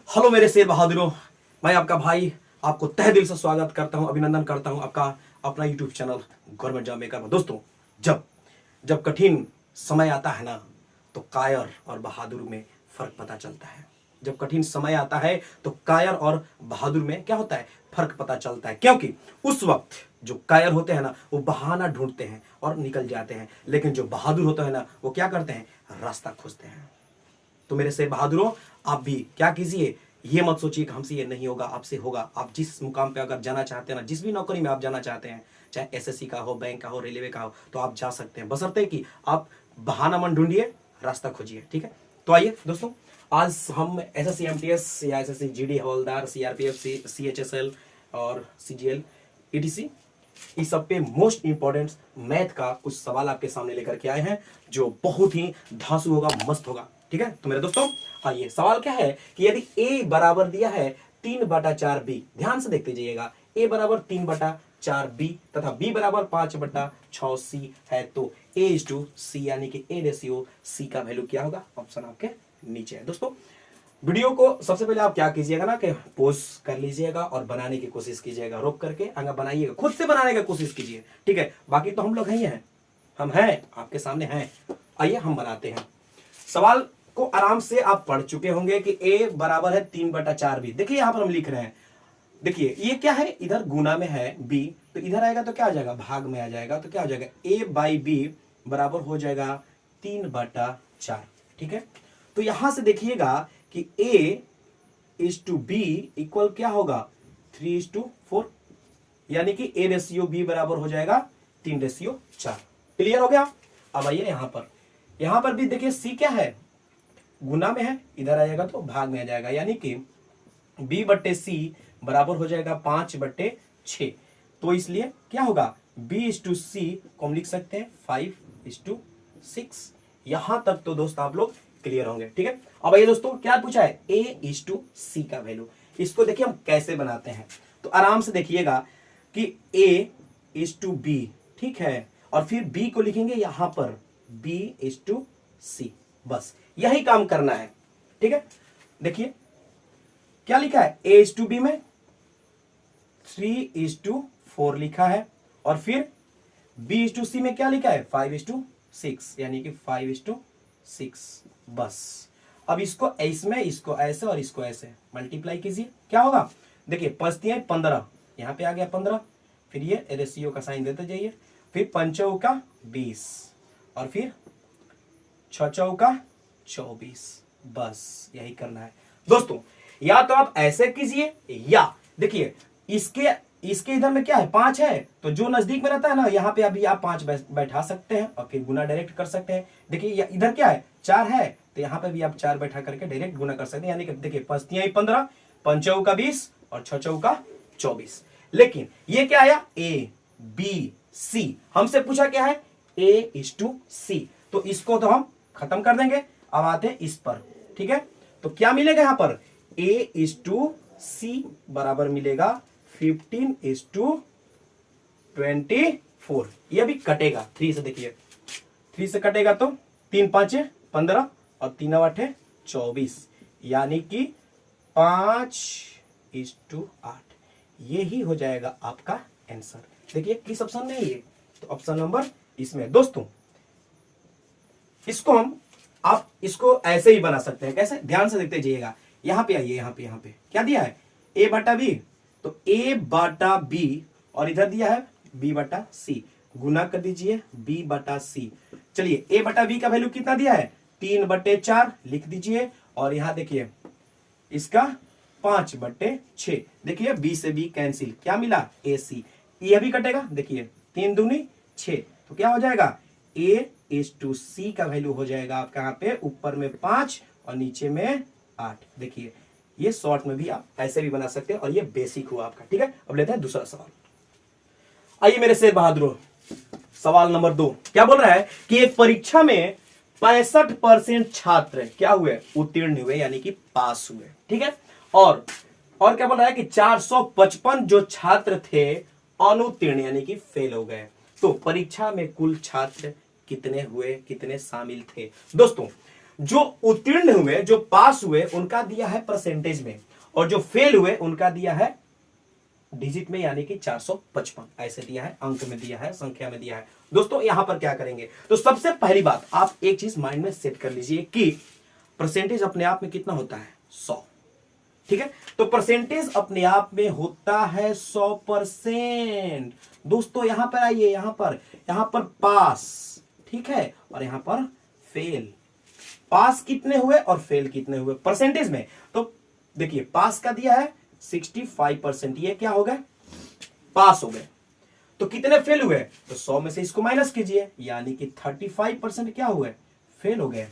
Hello मेरे शेर बहादुरों, मैं आपका भाई आपको तहे दिल से स्वागत करता हूं, अभिनंदन करता हूं आपका अपना YouTube channel government job maker में। दोस्तों, जब जब कठिन समय आता है ना, तो कायर और बहादुर में फर्क पता चलता है। जब कठिन समय आता है तो कायर और बहादुर में क्या होता है, फर्क पता चलता है। क्योंकि उस वक्त जो कायर होते हैं ना, वो बहाना ढूंढते हैं और निकल जाते हैं, लेकिन जो बहादुर होते हैं ना, वो क्या करते हैं, रास्ता खोजते हैं। तो मेरे से बहादुरों, आप भी क्या कीजिए, ये मत सोचिए कि हमसे ये नहीं होगा, आपसे होगा। आप जिस मुकाम पे अगर जाना चाहते हैं ना, जिस भी नौकरी में आप जाना चाहते हैं, चाहे एसएससी का हो, बैंक का हो, रेलवे का हो, तो आप जा सकते हैं, बशर्ते कि आप बहाना मन ढूंढिए, रास्ता खोजिए। ठीक है, तो आइए दोस्तों, आज हम एसएससी एमटीएस या एसएससी जीडी हवलदार, सीआरपीएफ, सीएचएसएल और सीजीएल ईटीसी, इस सब पे मोस्ट इंपॉर्टेंट मैथ का कुछ सवाल आपके सामने लेकर के आए हैं, जो बहुत ही धांसू होगा, मस्त होगा। ठीक है, तो मेरे दोस्तों आइए, सवाल क्या है कि यदि a बराबर दिया है 3/4b, ध्यान से देखते जाइएगा, a बराबर 3/4b तथा b बराबर 5/6c है, तो a:c यानी कि a रेशियो c का वैल्यू क्या होगा, ऑप्शन आपके नीचे है। दोस्तों, वीडियो को सबसे पहले आप क्या कीजिएगा ना, कि पोज कर लीजिएगा और बनाने की कोशिश कीजिएगा, रोक करके अगर बनाइएगा, खुद से बनाने की कोशिश कीजिए। ठीक है, बाकी तो हम लोग ही हैं, हम हैं आपके सामने हैं। आइए हम बनाते हैं। सवाल को आराम से आप पढ़ चुके होंगे कि a बराबर है 3/4b। देखिए यहां पर हम लिख रहे हैं, देखिए ये क्या है, इधर गुना में है b, तो इधर आएगा तो क्या आ जाएगा, भाग में आ जाएगा, तो क्या हो जाएगा, a/b बराबर हो जाएगा 3/4। ठीक है, तो यहां से देखिएगा कि a:b इक्वल क्या होगा, 3:4, यानी कि a रेशियो b बराबर हो जाएगा 3/4। क्लियर हो गया। अब आइए यहां पर भी देखिए c क्या है, गुना में है, इधर आएगा तो भाग में आ जाएगा, यानी कि b/c बराबर हो जाएगा 5/6। तो इसलिए क्या होगा, b:c को हम लिख सकते हैं 5:6। यहां तक तो दोस्त आप लोग क्लियर होंगे। ठीक है, अब ये दोस्तों क्या पूछा है, a:c का वैल्यू। इसको देखिए हम कैसे बनाते हैं, तो आराम से देखिएगा कि a:b, ठीक है, और फिर b को लिखेंगे यहां पर b:c, बस यही काम करना है। ठीक है, देखिए क्या लिखा है, a:b में 3:4 लिखा है, और फिर b:c में क्या लिखा है, 5:6, यानी कि 5:6। बस अब इसको इसमें, इसको ऐसे और इसको ऐसे मल्टीप्लाई कीजिए, क्या होगा, देखिए 5 × 15, यहां पे आ गया 15, फिर ये रेशियो का साइन देते जाइए, फिर 5 × 20 और फिर 6 × 24। बस यही करना है दोस्तों। या तो आप ऐसे कीजिए, या देखिए इसके इधर में क्या है, 5 है, तो जो नजदीक में रहता है ना, यहाँ पे अभी आप 5 बैठा सकते हैं और फिर गुना डायरेक्ट कर सकते हैं। देखिए इधर क्या है, 4 है, तो यहाँ पे भी आप 4 बैठा करके डायरेक्ट गुना कर सकते हैं, यानी कि देखिए 5 × 15, 5 × 20 और 6 × 24। लेकिन ये क्या आया, a:b:c, हमसे पूछा क्या है, a:c, तो इसको तो हम खत्म कर देंगे। अब आते हैं इस पर। ठीक है, तो क्या मिलेगा यहां पर, a:c बराबर मिलेगा 15:24। ये भी कटेगा 3 से, देखिए 3 से कटेगा तो 3 × 5 = 15 और 3 × 8 = 24, यानी कि 5:8। यही हो जाएगा आपका आंसर। देखिए किस ऑप्शन में है ये, तो ऑप्शन नंबर इसमें। दोस्तों इसको हम, आप इसको ऐसे ही बना सकते हैं, कैसे, ध्यान से देखते जाइएगा। यहां पे आइए, यहां पे क्या दिया है, a/b, तो a/b और इधर दिया है b/c, गुना कर दीजिए b/c। चलिए a/b का वैल्यू कितना दिया है, 3/4 लिख दीजिए, और यहां देखिए इसका 5/6, देखिए b से b कैंसिल, क्या मिला, ac। यह भी कटेगा, देखिए 3 दूनी 6, तो क्या हो जाएगा, a:c का वैल्यू हो जाएगा आपका यहाँ पे ऊपर में 5 और नीचे में 8। देखिए ये शॉर्ट में भी आप ऐसे भी बना सकते हैं, और ये बेसिक हुआ आपका। ठीक है, अब लेते हैं दूसरा सवाल। आइए मेरे शेर बहादुरों, सवाल नंबर 2 क्या बोल रहा है कि एक परीक्षा में 65% छात्र क्या हुए, उत्तीर्ण हुए, यानी कि पास हुए। ठीक है, और क्या बोल रहा है कि 455 जो छात्र थे अनुत्तीर्ण, यानी कि फेल हो गए। तो परीक्षा में कुल छात्र कितने हुए, कितने शामिल थे। दोस्तों जो उत्तीर्ण हुए, जो पास हुए, उनका दिया है परसेंटेज में, और जो फेल हुए उनका दिया है डिजिट में, यानी कि 455 ऐसे दिया है, अंक में दिया है, संख्या में दिया है। दोस्तों यहां पर क्या करेंगे, तो सबसे पहली बात आप एक चीज माइंड में सेट कर लीजिए कि परसेंटेज अपने आप में कितना होता है, 100। ठीक है, तो परसेंटेज अपने आप में होता है 100%। दोस्तों यहां पर आइए, यहां पर पास, ठीक है, और यहां पर फेल। पास कितने हुए और फेल कितने हुए परसेंटेज में, तो देखिए पास का दिया है 65%, ये क्या हो गए, पास हो गए। तो कितने फेल हुए, तो 100 में से इसको माइनस कीजिए, यानी कि 35% क्या हुए, फेल हो गए।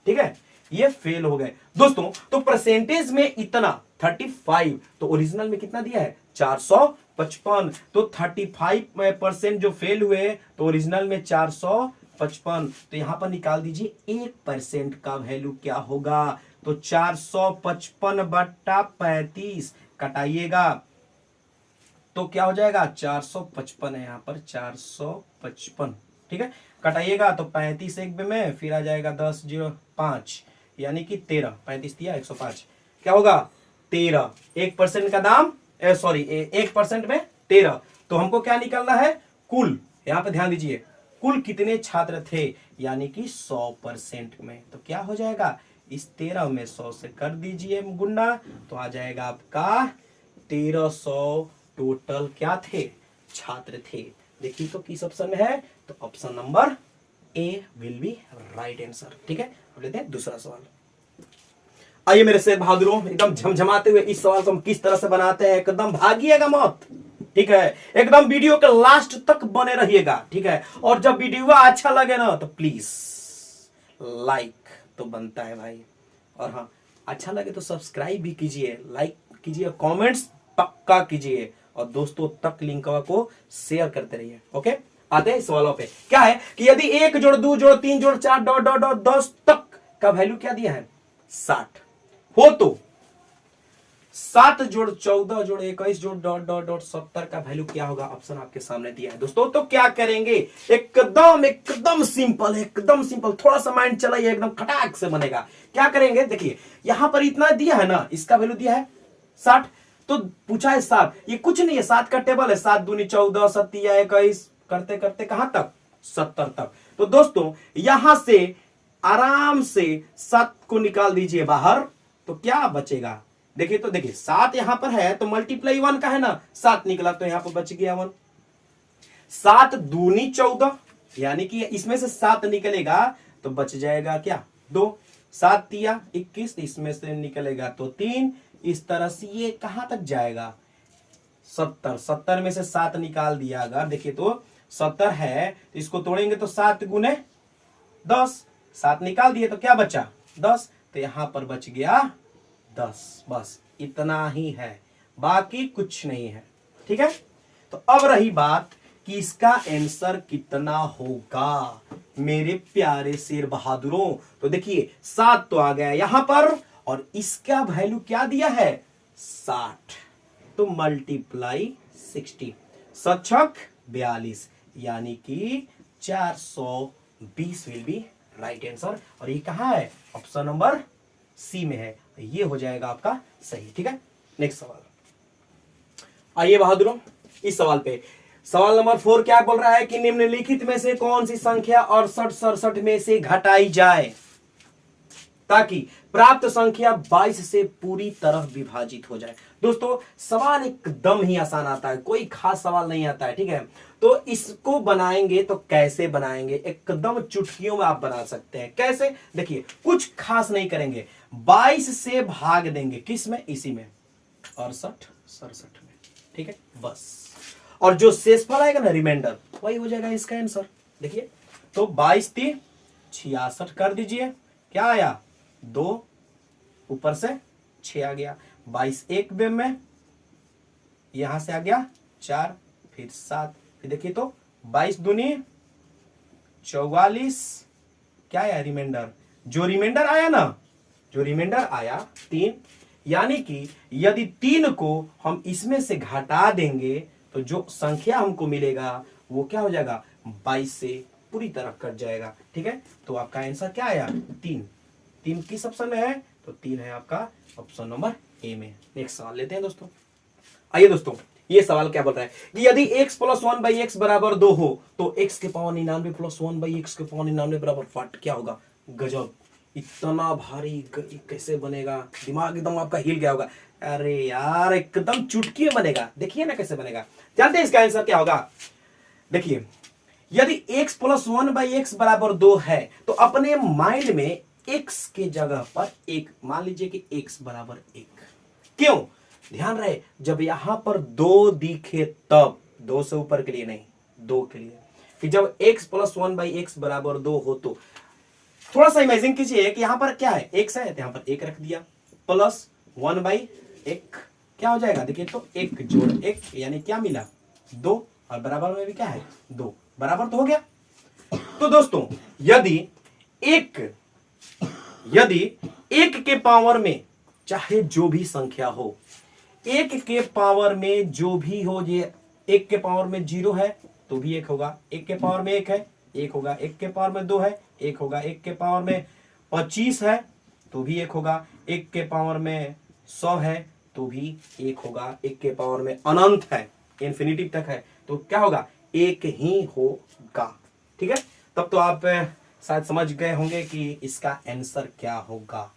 ठीक है, ये फेल हो गए दोस्तों। तो परसेंटेज में इतना 35, तो ओरिजिनल में कितना दिया है, 455। तो 35% जो फेल हुए, तो ओरिजिनल में 455। तो यहां पर निकाल दीजिए 1% का वैल्यू क्या होगा, तो 455/35 कटाइएगा तो क्या हो जाएगा, 455 है यहाँ पर, 455। ठीक है, कटाइएगा तो 35 एक में, फिर आ जाएगा 10/05, यानी कि 13। 35 दिया 105, क्या होगा 13। 1% का दाम, सॉरी 1% में 13। तो हमको क्या निकलना है, कुल, यहाँ पे ध्यान दीजिए, कुल कितने छात्र थे, यानी कि 100% में। तो क्या हो जाएगा, इस 13 में 100 से कर दीजिए गुणा, तो आ जाएगा आपका 1300 टोटल क्या थे, छात्र थे। देखिए तो किस ऑप्शन में है, तो option number A will be right answer. ठीक है, अब लेते हैं दूसरा सवाल। आइए मेरे शेर बहादुरों, एकदम झमझमाते हुए इस सवाल को हम किस तरह से बनाते हैं, एकदम भागिएगा मत। ठीक है, एकदम वीडियो के लास्ट तक बने रहिएगा। ठीक है, और जब वीडियो अच्छा लगे ना तो प्लीज लाइक तो बनता है भाई, और हाँ अच्छा लगे तो सब्सक्राइब भी कीजिए, लाइक कीजिए, कमेंट्स पक्का कीजिए, और दोस्तों तक लिंक को शेयर करते रहिए। ओके, आते हैं सवालों पे। क्या है कि यदि 1 जोड़ 2 जोड़ 3 जोड़ 4 डॉट डॉट डॉट 10 तक का वैल्यू क्या दिया है, 60 हो, तो 7 जोड़ 14 जोड़ 21 जोड़ डॉट डॉट डॉट 70 का वैल्यू क्या होगा, ऑप्शन आपके सामने दिया है दोस्तों। तो क्या करेंगे, एकदम सिंपल, एकदम सिंपल, थोड़ा सा माइंड चलाइए, एकदम खटाक से बनेगा। क्या करेंगे, देखिए यहां पर इतना दिया है ना, इसका वैल्यू दिया है 60, तो पूछा है 7, ये कुछ नहीं है, 7 का टेबल है, 7 दूनी 14, 7 21, करते करते कहां तक, 70 तक। तो दोस्तों यहां से आराम से 7 को निकाल दीजिए बाहर, तो क्या बचेगा, देखिए तो देखिए 7 यहां पर है, तो मल्टीप्लाई 1 का है ना, 7 निकला, तो यहां पर बच गया 1। 7 दूनी 14, यानी कि इसमें से 7 निकलेगा तो बच जाएगा क्या, 2। 7 तिया 21, इसमें से निकलेगा तो 3। इस तरह से ये कहां तक जाएगा, 70। 70 में से 7 निकाल दिया, अगर देखिए तो 70 है, तो इसको तोड़ेंगे तो 7 गुने 10, 7 निकाल दिए तो क्या बचा, 10। तो यहां पर बच गया 10, बस इतना ही है, बाकी कुछ नहीं है। ठीक है, तो अब रही बात कि इसका आंसर कितना होगा मेरे प्यारे शेर बहादुरों। तो देखिए 7 तो आ गया यहां पर, और इसका वैल्यू क्या दिया है, 60, तो मल्टीप्लाई 60, 7 42, यानी कि 420 विल बी राइट आंसर। और ये कहां है, ऑप्शन नंबर सी में है, ये हो जाएगा आपका सही। ठीक है, नेक्स्ट सवाल। आइए बहादुरों इस सवाल पे, सवाल नंबर 4 क्या बोल रहा है कि निम्नलिखित में से कौन सी संख्या 68 67 में से घटाई जाए ताकि प्राप्त संख्या 22 से पूरी तरह विभाजित हो जाए। दोस्तों सवाल एकदम ही आसान आता है, कोई खास सवाल नहीं आता है। ठीक है, तो इसको बनाएंगे तो कैसे बनाएंगे, एकदम चुटकियों में आप बना सकते हैं। कैसे, देखिए कुछ खास नहीं करेंगे, 22 से भाग देंगे, किस में, इसी में, 68 67 में। ठीक है, बस, और जो शेषफल आएगा ना, रिमाइंडर, वही हो जाएगा इसका आंसर। देखिए तो 22 3 66 कर दीजिए, क्या आया, 2 ऊपर से 6 आ गया, 22 एक बेम में, यहां से आ गया 4, फिर 7, फिर देखिए तो 22 दूनी 44, क्या आया रिमाइंडर, जो रिमाइंडर आया ना, जो रिमाइंडर आया 3, यानी कि यदि 3 को हम इसमें से घटा देंगे तो जो संख्या हमको मिलेगा वो क्या हो जाएगा, 22 से पूरी तरह कट जाएगा। ठीक है, तो आपका आंसर क्या आया, 3। 3 किस ऑप्शन में है? तो 3 है आपका ऑप्शन नंबर ए में। नेक्स्ट सवाल लेते हैं दोस्तों। आइए दोस्तों, ये सवाल क्या बोल रहा है कि यदि x प्लस 1/x बराबर 2 हो तो x के पावर 99 प्लस 1/x के पावर 99 बराबर 8 क्या होगा? गजब, इतना भारी कैसे बनेगा? दिमाग एकदम आपका हिल गया होगा। अरे यार एकदम चुटकी में बनेगा, देखिए ना कैसे बनेगा। जानते हैं इसका आंसर क्या होगा? देखिए, यदि x प्लस 1/x बराबर 2 है तो अपने माइंड में x के जगह पर एक मान लीजिए कि x बराबर 1। क्यों? ध्यान रहे, जब यहां पर 2 दिखे तब, 2 से ऊपर के लिए नहीं, 2 के लिए, कि जब x प्लस 1/x बराबर 2 हो तो थोड़ा सा इमेजिन कीजिए कि यहां पर क्या है, x है तो यहां पर 1 रख दिया, प्लस 1/1 क्या हो जाएगा? देखिए तो 1 जोड़ 1 यानी क्या मिला? 2, और बराबर में भी क्या है? 2, बराबर तो हो गया। तो दोस्तों यदि एक के पावर में चाहे जो भी संख्या हो, एक के पावर में जो भी हो, ये एक के पावर में 0 है तो भी 1 होगा, एक के पावर में 1 है 1 होगा, एक के पावर में 2 है 1 होगा, एक के पावर में 25 है तो भी 1 होगा, एक के पावर में 100 है तो भी 1 होगा, एक के पावर में अनंत है, इंफिनिटी तक है तो क्या होगा? 1 ही होगा। ठीक है, तब तो आप शायद समझ गए होंगे कि इसका आंसर क्या होगा।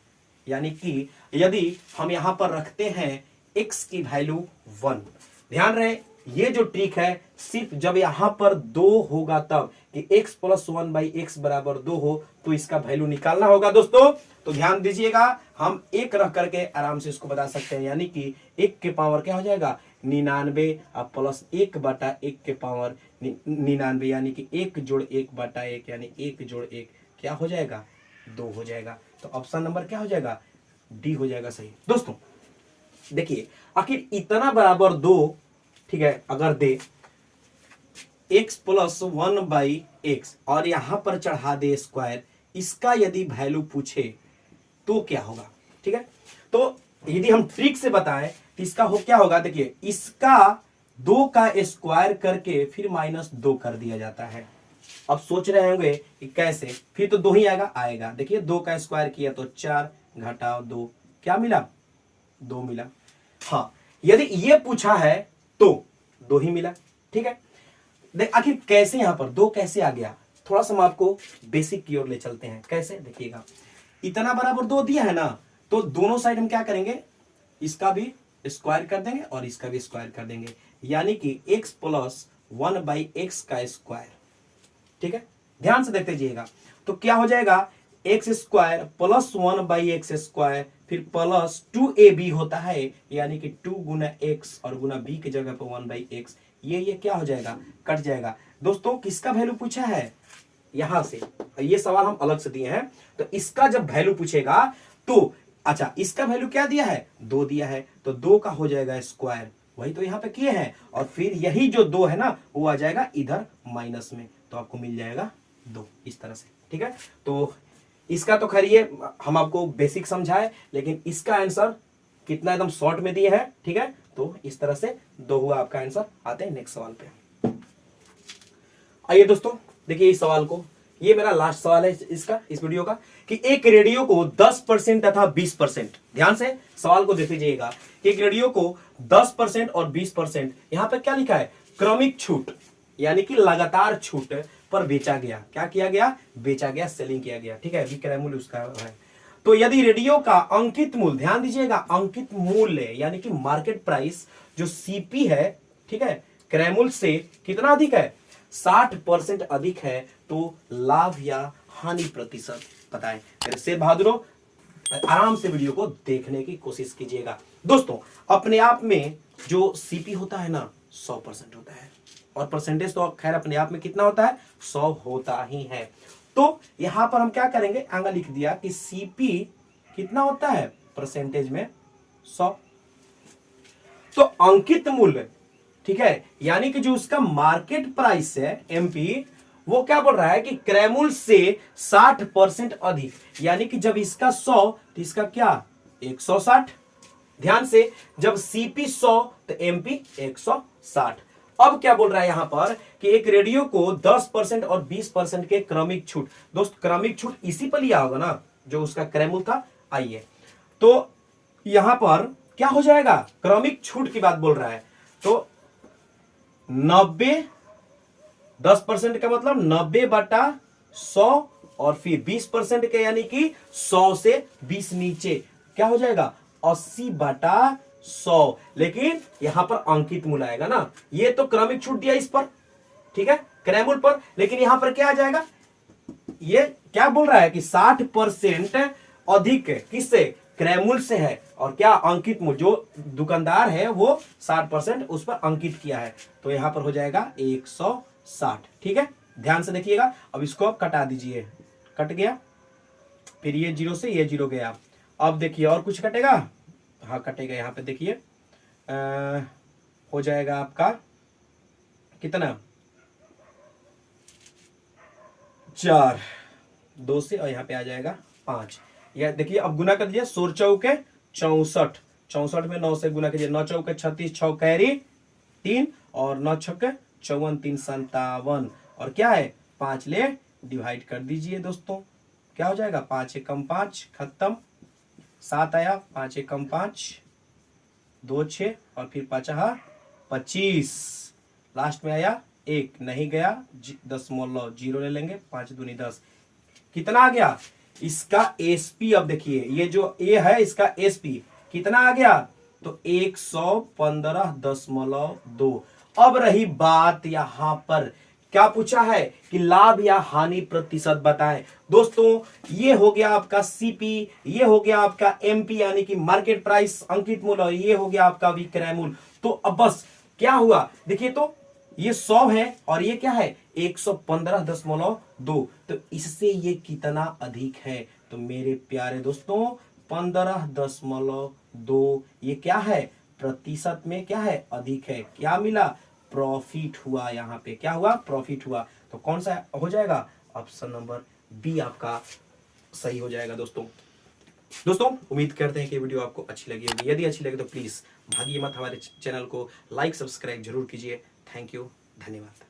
यानी कि यदि हम यहां पर रखते हैं x की वैल्यू 1, ध्यान रहे ये जो ट्रिक है सिर्फ जब यहां पर 2 होगा तब, कि x प्लस 1/x बराबर 2 हो तो इसका वैल्यू निकालना होगा दोस्तों। तो ध्यान दीजिएगा, हम 1 रख करके आराम से इसको बता सकते हैं, यानी कि 1 के पावर क्या हो जाएगा? 99 और प्लस 1/1 के पावर 99, यानी कि 1 जोड़ 1/1 यानी 1 जोड़ 1 क्या हो जाएगा? 2 हो जाएगा। तो ऑप्शन नंबर क्या हो जाएगा? डी हो जाएगा सही। दोस्तों देखिए, आखिर इतना बराबर 2, ठीक है, अगर दे x प्लस 1/x और यहां पर चढ़ा दे स्क्वायर, इसका यदि वैल्यू पूछे तो क्या होगा? ठीक है, तो यदि हम ट्रिक से बताएं तो इसका क्या होगा? देखिए, इसका 2 का स्क्वायर करके फिर -2 कर दिया जाता है। अब सोच रहे होंगे कि कैसे, फिर तो 2 ही आएगा। देखिए 2 का स्क्वायर किया तो 4 घटाओ 2 क्या मिला? 2 मिला। हाँ, यदि ये पूछा है तो 2 ही मिला। ठीक है, देख आखिर कैसे यहां पर 2 कैसे आ गया? थोड़ा सा हम आपको बेसिक की ओर ले चलते हैं। कैसे? देखिएगा, इतना बराबर 2 दिया है ना, तो दोनों साइड हम क्या करेंगे? इसका भी स्क्वायर कर देंगे और इसका भी स्क्वायर कर देंगे, यानी कि x प्लस 1/x का स्क्वायर। ठीक है, ध्यान से देखते जाइएगा, तो क्या हो जाएगा? x square plus 1/x square फिर प्लस 2ab होता है, यानी कि 2 गुना x और गुना b की जगह पर 1/x, ये क्या हो जाएगा? कट जाएगा। दोस्तों किसका वैल्यू पूछा है? यहां से, ये सवाल हम अलग से दिए हैं, तो इसका जब वैल्यू पूछेगा तो अच्छा, इसका वैल्यू क्या दिया है? 2 दिया है, तो 2 का हो जाएगा स्क्वायर, वही तो यहां पे किए हैं, और फिर यही जो 2 है ना वो आ जाएगा इधर माइनस में, तो आपको मिल जाएगा 2 इस तरह से। ठीक है, तो इसका तो खैर ये हम आपको बेसिक समझाए, लेकिन इसका आंसर कितना एकदम शॉर्ट में दिया है। ठीक है, तो इस तरह से 2 हुआ आपका आंसर। आते हैं नेक्स्ट सवाल पे। आइए दोस्तों देखिए इस सवाल को, ये मेरा लास्ट सवाल है इसका, इस वीडियो का, कि एक रेडियो को 10% तथा 20%, ध्यान से सवाल को देख लीजिएगा, कि एक रेडियो को 10% और 20%, यहां पे क्या लिखा है? क्रमिक छूट, यानी कि लगातार छूट पर बेचा गया। क्या किया गया? बेचा गया, सेलिंग किया गया। ठीक है, विक्रय मूल्य उसका है। तो यदि रेडियो का अंकित मूल्य, ध्यान दीजिएगा, अंकित मूल्य यानी कि मार्केट प्राइस जो सीपी है, ठीक है, क्रय मूल्य से कितना अधिक है? 60% अधिक है, तो लाभ या हानि प्रतिशत बताएं। मेरे से बहादुरों आराम से वीडियो को देखने की कोशिश कीजिएगा। दोस्तों अपने आप में जो सीपी होता है ना 100% होता है, और परसेंटेज तो खैर अपने आप में कितना होता है? 100 होता ही है। तो यहां पर हम क्या करेंगे? आगे लिख दिया कि सीपी कितना होता है परसेंटेज में? 100। तो अंकित मूल्य, ठीक है, यानी कि जो उसका मार्केट प्राइस है एमपी, वो क्या बोल रहा है कि क्रय मूल्य से 60% अधिक, यानी कि जब इसका 100 तो इसका क्या? 160। ध्यान से, जब सीपी 100 तो एमपी 160। अब क्या बोल रहा है यहां पर कि एक रेडियो को 10% और 20% के क्रमिक छूट, दोस्त क्रमिक छूट इसी पर लिया होगा ना, जो उसका क्रैमुल था। आइए, तो यहां पर क्या हो जाएगा, क्रमिक छूट की बात बोल रहा है, तो 90 10% का मतलब 90/100 और फिर 20% के यानी कि 100 से 20 नीचे क्या हो जाएगा 80/100। लेकिन यहां पर अंकित मूल आएगा ना, ये तो क्रमिक छूट दिया इस पर, ठीक है, क्रैमुल पर, लेकिन यहां पर क्या आ जाएगा, ये क्या बोल रहा है कि 60% अधिक किससे, क्रैमुल से है, और क्या अंकित मूल जो दुकानदार है वो 60% उस पर अंकित किया है, तो यहां पर हो जाएगा 160। ठीक है, ध्यान से देखिएगा। अब इसको आप कटा दीजिए, कट गया, फिर ये 0 से ये 0 गया। अब देखिए और कुछ कटेगा, हाँ कटेगा, यहां पे देखिए हो जाएगा आपका कितना 4, 2 से, और यहाँ पे आ जाएगा 5। यह देखिए अब गुना कर दीजिए, 16 चौके 64, 64 में 9 से गुना कीजिए, 9 चौके 36, 6 कैरी 3 और 9 छक्के 54, 3 57, और क्या है 5 ले डिवाइड कर दीजिए दोस्तों, क्या हो जाएगा 5 एकम 5 खत्म, 7 आया, 5 एकम 5 2 6 और फिर 5 25, लास्ट में आया 1 नहीं गया, 0 ले लेंगे, 5 दूनी 10, कितना आ गया इसका एसपी। अब देखिए ये जो ए है इसका एसपी कितना आ गया, तो 115.2। अब रही बात यहां पर, क्या पूछा है कि लाभ या हानि प्रतिशत बताएं। दोस्तों ये हो गया आपका सीपी, ये हो गया आपका एमपी यानी कि मार्केट प्राइस अंकित मूल्य, और ये हो गया आपका विक्रय मूल्य। तो अब बस क्या हुआ देखिए, तो ये 100 है और ये क्या है 115.2, तो इससे ये कितना अधिक है, तो मेरे प्यारे दोस्तों 15.2 ये क्या है प्रतिशत में क्या है अधिक है, क्या मिला प्रॉफिट हुआ, यहाँ पे क्या हुआ प्रॉफिट हुआ। तो कौन सा हो जाएगा, ऑप्शन नंबर बी आपका सही हो जाएगा। दोस्तों उम्मीद करते हैं कि वीडियो आपको अच्छी लगी होगी, यदि अच्छी लगे तो प्लीज भागिए मत, हमारे चैनल को लाइक सब्सक्राइब जरूर कीजिए। थैंक यू, धन्यवाद।